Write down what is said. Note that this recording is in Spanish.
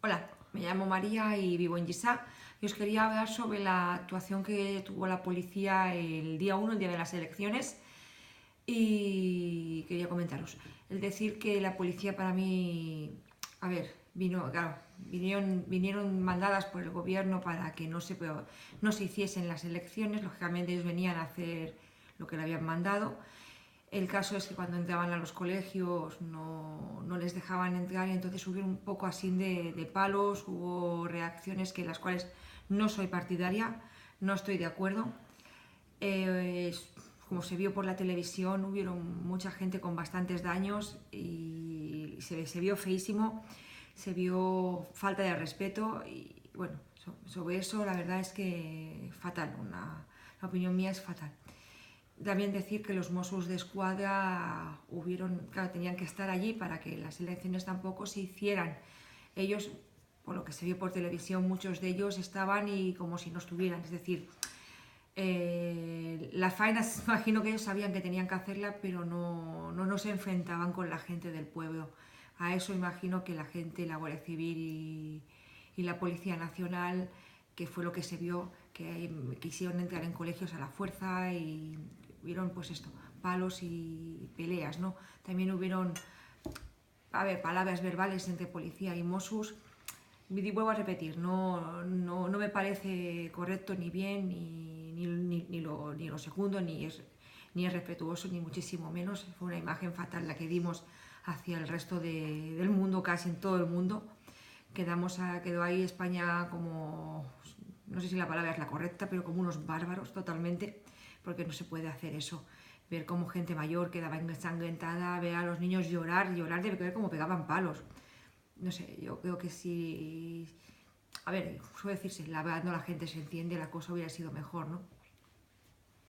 Hola, me llamo María y vivo en Gizá y os quería hablar sobre la actuación que tuvo la policía el día 1, el día de las elecciones, y quería comentaros. Es decir, que la policía para mí, a ver, claro, vinieron mandadas por el gobierno para que no se hiciesen las elecciones. Lógicamente ellos venían a hacer lo que le habían mandado. El caso es que cuando entraban a los colegios no les dejaban entrar, y entonces hubo un poco así de palos, hubo reacciones que las cuales no soy partidaria, no estoy de acuerdo. Eh, Como se vio por la televisión, hubieron mucha gente con bastantes daños y se vio feísimo, se vio falta de respeto y bueno, sobre eso la verdad es que fatal, la opinión mía es fatal. También decir que los Mossos de Escuadra claro, tenían que estar allí para que las elecciones tampoco se hicieran. Ellos, por lo que se vio por televisión, muchos de ellos estaban y como si no estuvieran. Es decir, las faenas, imagino que ellos sabían que tenían que hacerla, pero no se enfrentaban con la gente del pueblo. A eso imagino que la gente, la Guardia Civil y la Policía Nacional, que fue lo que se vio, que quisieron entrar en colegios a la fuerza y hubieron pues esto, palos y peleas, ¿no? También hubieron, a ver, palabras verbales entre policía y Mossos. Y vuelvo a repetir, no me parece correcto ni bien, ni lo segundo, ni es respetuoso, ni muchísimo menos. Fue una imagen fatal la que dimos hacia el resto del mundo, casi en todo el mundo. Quedó ahí España como, no sé si la palabra es la correcta, pero como unos bárbaros totalmente, porque no se puede hacer eso. Ver cómo gente mayor quedaba ensangrentada, ver a los niños llorar de ver cómo pegaban palos. No sé, yo creo que si, a ver, suele decirse, lavando la gente se entiende, la cosa hubiera sido mejor, ¿no?